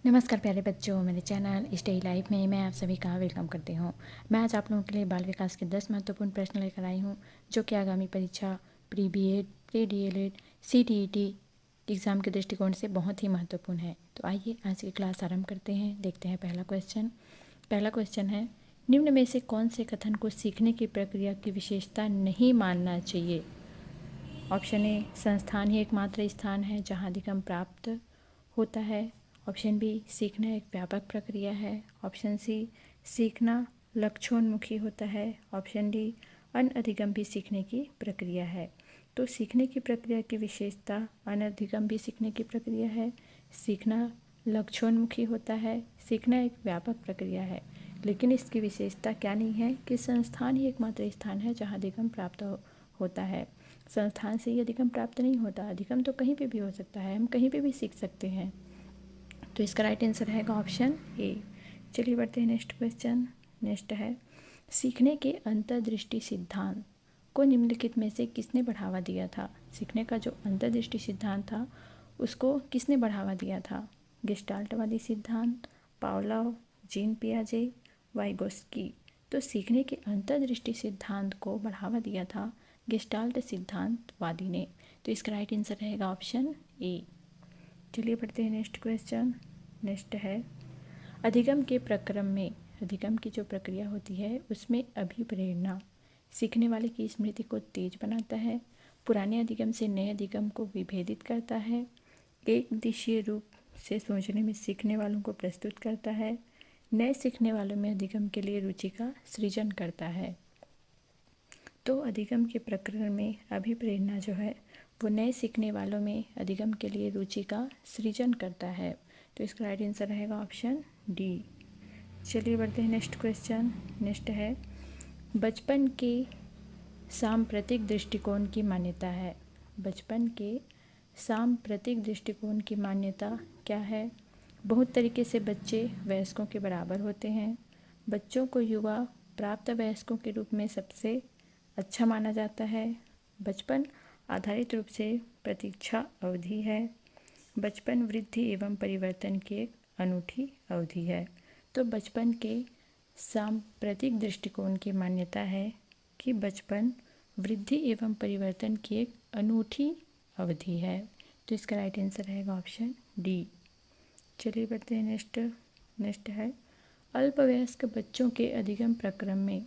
नमस्कार प्यारे बच्चों, मेरे चैनल स्टे लाइफ में मैं आप सभी का वेलकम करती हूँ। मैं आज आप लोगों के लिए बाल विकास के 10 महत्वपूर्ण प्रश्न लेकर आई हूँ, जो कि आगामी परीक्षा pre BEd, pre DElEd, CTET exam के दृष्टिकोण से बहुत ही महत्वपूर्ण है। तो आइए आज की क्लास आरंभ करते हैं। देखते हैं पहला क्वेश्चन है, निम्न में से कौन से कथन को सीखने की प्रक्रिया की विशेषता नहीं मानना चाहिए? ऑप्शन ए, संस्थान ही एकमात्र स्थान है जहाँ अधिगम प्राप्त होता है। ऑप्शन बी, सीखना एक व्यापक प्रक्रिया है। ऑप्शन सी, सीखना लक्ष्योन्मुखी होता है। ऑप्शन डी, अनधिगम भी सीखने की प्रक्रिया है। तो सीखने की प्रक्रिया की विशेषता अनधिगम भी सीखने की प्रक्रिया है, सीखना लक्ष्योन्मुखी होता है, सीखना एक व्यापक प्रक्रिया है। लेकिन इसकी विशेषता क्या नहीं है कि संस्थान ही एकमात्र स्थान है जहाँ अधिगम प्राप्त होता है। संस्थान से ही अधिगम प्राप्त नहीं होता, अधिगम तो कहीं पे भी हो सकता है, हम कहीं पे भी सीख सकते हैं। तो इसका राइट आंसर रहेगा ऑप्शन ए। चलिए बढ़ते हैं नेक्स्ट क्वेश्चन। नेक्स्ट है, सीखने के अंतर्दृष्टि सिद्धांत को निम्नलिखित में से किसने बढ़ावा दिया था? सीखने का जो अंतर्दृष्टि सिद्धांत था उसको किसने बढ़ावा दिया था? गेस्टाल्टवादी सिद्धांत, पावलोव, जीन पियाजे, वाइगोस्की। तो सीखने के अंतर्दृष्टि सिद्धांत को बढ़ावा दिया था गेस्टाल्ट सिद्धांतवादी ने। तो इसका राइट आंसर रहेगा ऑप्शन ए। चलिए पढ़ते हैं नेक्स्ट क्वेश्चन। नेक्स्ट है, अधिगम के प्रक्रम में अधिगम की जो प्रक्रिया होती है उसमें अभिप्रेरणा सीखने वाले की स्मृति को तेज बनाता है, पुराने अधिगम से नए अधिगम को विभेदित करता है, एक दिशीय रूप से सोचने में सीखने वालों को प्रस्तुत करता है, नए सीखने वालों में अधिगम के लिए रुचि का सृजन करता है। तो अधिगम के प्रकरण में अभिप्रेरणा जो है वो नए सीखने वालों में अधिगम के लिए रुचि का सृजन करता है। तो इसका राइट आंसर रहेगा ऑप्शन डी। चलिए बढ़ते हैं नेक्स्ट क्वेश्चन। नेक्स्ट है, बचपन के सांप्रतिक दृष्टिकोण की मान्यता है। बचपन के सांप्रतिक दृष्टिकोण की मान्यता क्या है? बहुत तरीके से बच्चे वयस्कों के बराबर होते हैं, बच्चों को युवा प्राप्त वयस्कों के रूप में सबसे अच्छा माना जाता है, बचपन आधारित रूप से प्रतीक्षा अवधि है, बचपन वृद्धि एवं परिवर्तन की एक अनूठी अवधि है। तो बचपन के सांप्रतिक दृष्टिकोण की मान्यता है कि बचपन वृद्धि एवं परिवर्तन की एक अनूठी अवधि है। तो इसका राइट आंसर रहेगा ऑप्शन डी। चलिए बढ़ते हैं नेक्स्ट है, अल्पवयस्क बच्चों के अधिगम प्रक्रम में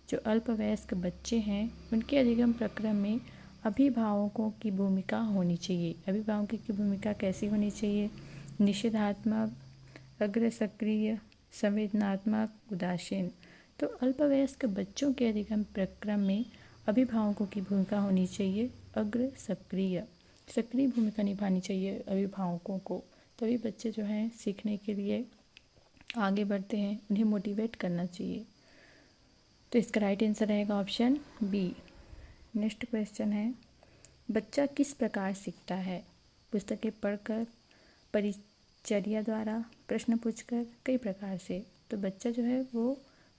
जो अल्पवयस्क बच्चे हैं उनके अधिगम प्रक्रम में अभिभावकों की भूमिका होनी चाहिए। अभिभावकों की भूमिका कैसी होनी चाहिए? निषेधात्मक, अग्र सक्रिय, संवेदनात्मक, उदासीन। तो अल्पवयस्क बच्चों के अधिगम प्रक्रम में अभिभावकों की भूमिका होनी चाहिए अग्र सक्रिय। सक्रिय भूमिका निभानी चाहिए अभिभावकों को, तभी बच्चे जो हैं सीखने के लिए आगे बढ़ते हैं, उन्हें मोटिवेट करना चाहिए। तो इसका राइट आंसर रहेगा ऑप्शन बी। नेक्स्ट क्वेश्चन है, बच्चा किस प्रकार सीखता है? पुस्तकें पढ़कर, परिचर्या द्वारा, प्रश्न पूछकर, कई प्रकार से। तो बच्चा जो है वो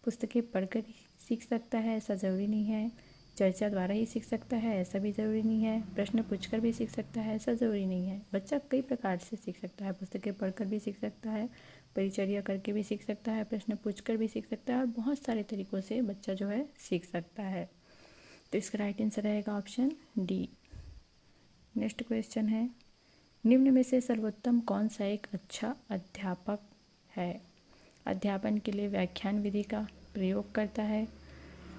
पुस्तकें पढ़कर ही सीख सकता है, ऐसा ज़रूरी नहीं है। चर्चा द्वारा ही सीख सकता है, ऐसा भी ज़रूरी नहीं है। प्रश्न पूछकर भी सीख सकता है, ऐसा ज़रूरी नहीं है। बच्चा कई प्रकार से सीख सकता है, पुस्तकें पढ़कर भी सीख सकता है, परिचर्या करके भी सीख सकता है, प्रश्न पूछकर भी सीख सकता है, और बहुत सारे तरीक़ों से बच्चा जो है सीख सकता है। तो इसका राइट आंसर रहेगा ऑप्शन डी। नेक्स्ट क्वेश्चन है, निम्न में से सर्वोत्तम कौन सा एक अच्छा अध्यापक है? अध्यापन के लिए व्याख्यान विधि का प्रयोग करता है,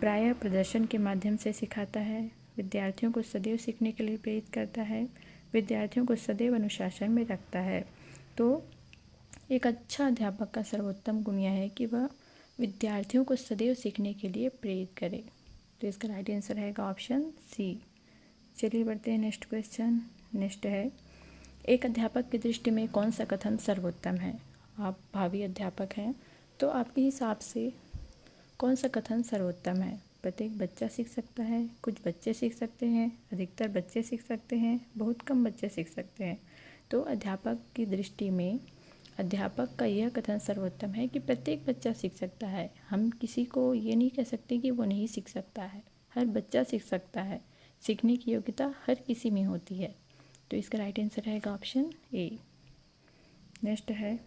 प्रायः प्रदर्शन के माध्यम से सिखाता है, विद्यार्थियों को सदैव सीखने के लिए प्रेरित करता है, विद्यार्थियों को सदैव अनुशासन में रखता है। तो एक अच्छा अध्यापक का सर्वोत्तम गुण यह है कि वह विद्यार्थियों को सदैव सीखने के लिए प्रेरित करे। तो इसका राइट आंसर रहेगा ऑप्शन सी। चलिए बढ़ते हैं नेक्स्ट क्वेश्चन। नेक्स्ट है, एक अध्यापक की दृष्टि में कौन सा कथन सर्वोत्तम है? आप भावी अध्यापक हैं तो आपके हिसाब से कौन सा कथन सर्वोत्तम है? प्रत्येक बच्चा सीख सकता है, कुछ बच्चे सीख सकते हैं, अधिकतर बच्चे सीख सकते हैं, बहुत कम बच्चे सीख सकते हैं। तो अध्यापक की दृष्टि में अध्यापक का यह कथन सर्वोत्तम है कि प्रत्येक बच्चा सीख सकता है। हम किसी को ये नहीं कह सकते कि वो नहीं सीख सकता है, हर बच्चा सीख सकता है, सीखने की योग्यता हर किसी में होती है। तो इसका राइट आंसर रहेगा ऑप्शन ए। नेक्स्ट है,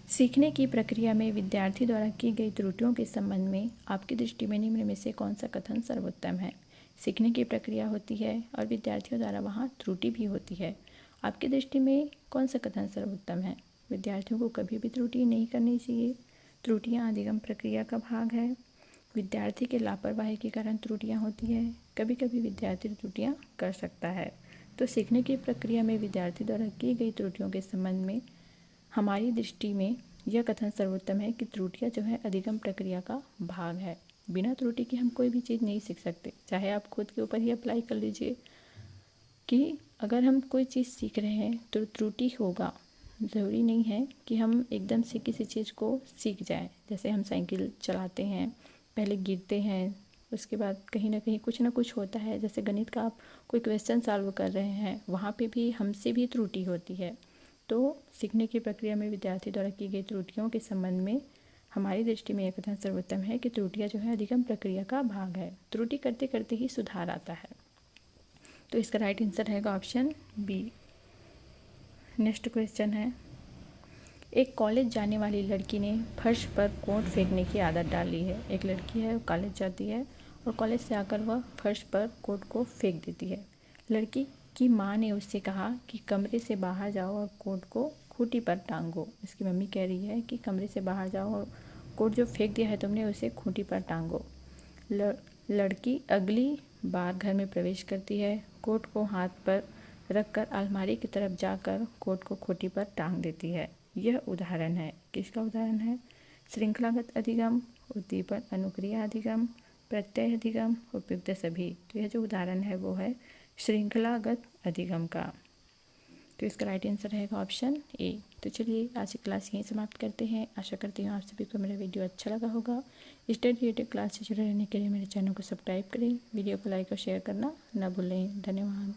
सीखने की प्रक्रिया में विद्यार्थी द्वारा की गई त्रुटियों के संबंध में आपकी दृष्टि में निम्न में से कौन सा कथन सर्वोत्तम है। सीखने की प्रक्रिया होती है और विद्यार्थियों द्वारा वहाँ त्रुटि भी होती है। आपकी दृष्टि में कौन सा कथन सर्वोत्तम है। विद्यार्थियों को कभी भी त्रुटि नहीं करनी चाहिए। त्रुटियाँ अधिगम प्रक्रिया का भाग है। विद्यार्थी के लापरवाही के कारण त्रुटियाँ होती है। कभी कभी विद्यार्थी त्रुटियाँ कर सकता है। तो सीखने की प्रक्रिया में विद्यार्थी द्वारा की गई त्रुटियों के संबंध में हमारी दृष्टि में यह कथन सर्वोत्तम है कि त्रुटियाँ जो है अधिगम प्रक्रिया का भाग है। बिना त्रुटि के हम कोई भी चीज़ नहीं सीख सकते। चाहे आप खुद के ऊपर ही अप्लाई कर लीजिए कि अगर हम कोई चीज़ सीख रहे हैं तो त्रुटि होगा। ज़रूरी नहीं है कि हम एकदम से किसी चीज़ को सीख जाएं। जैसे हम साइकिल चलाते हैं, पहले गिरते हैं, उसके बाद कहीं ना कुछ होता है। जैसे गणित का आप कोई क्वेश्चन सॉल्व कर रहे हैं, वहाँ पे भी हमसे भी त्रुटि होती है। तो सीखने की प्रक्रिया में विद्यार्थी द्वारा की गई त्रुटियों के संबंध में हमारी दृष्टि में यह कथन सर्वोत्तम है कि त्रुटियाँ जो है अधिगम प्रक्रिया का भाग है। त्रुटि करते करते ही सुधार आता है। तो इसका राइट आंसर रहेगा ऑप्शन बी। नेक्स्ट क्वेश्चन है, एक कॉलेज जाने वाली लड़की ने फर्श पर कोट फेंकने की आदत डाली है। एक लड़की है, वो कॉलेज जाती है और कॉलेज से आकर वह फर्श पर कोट को फेंक देती है। लड़की की माँ ने उससे कहा कि कमरे से बाहर जाओ और कोट को खूंटी पर टांगो। इसकी मम्मी कह रही है कि कमरे से बाहर जाओ और कोट जो फेंक दिया है तुमने उसे खूंटी पर टांगो। लड़की अगली बार घर में प्रवेश करती है, कोट को हाथ पर रखकर अलमारी की तरफ जाकर कोट को खूंटी पर टांग देती है। यह उदाहरण है, किसका उदाहरण है? श्रृंखलागत अधिगम, उद्दीपन अनुक्रिया अधिगम, प्रत्यय अधिगम, उपयुक्त सभी। तो यह जो उदाहरण है वो है श्रृंखलागत अधिगम का। तो इसका राइट आंसर रहेगा ऑप्शन ए। तो चलिए आज की क्लास यहीं समाप्त करते हैं। आशा करती हूँ आप सभी को मेरा वीडियो अच्छा लगा होगा। स्टडी रिलेटेड क्लास से जुड़े रहने के लिए मेरे चैनल को सब्सक्राइब करें, वीडियो को लाइक और शेयर करना न भूलें। धन्यवाद।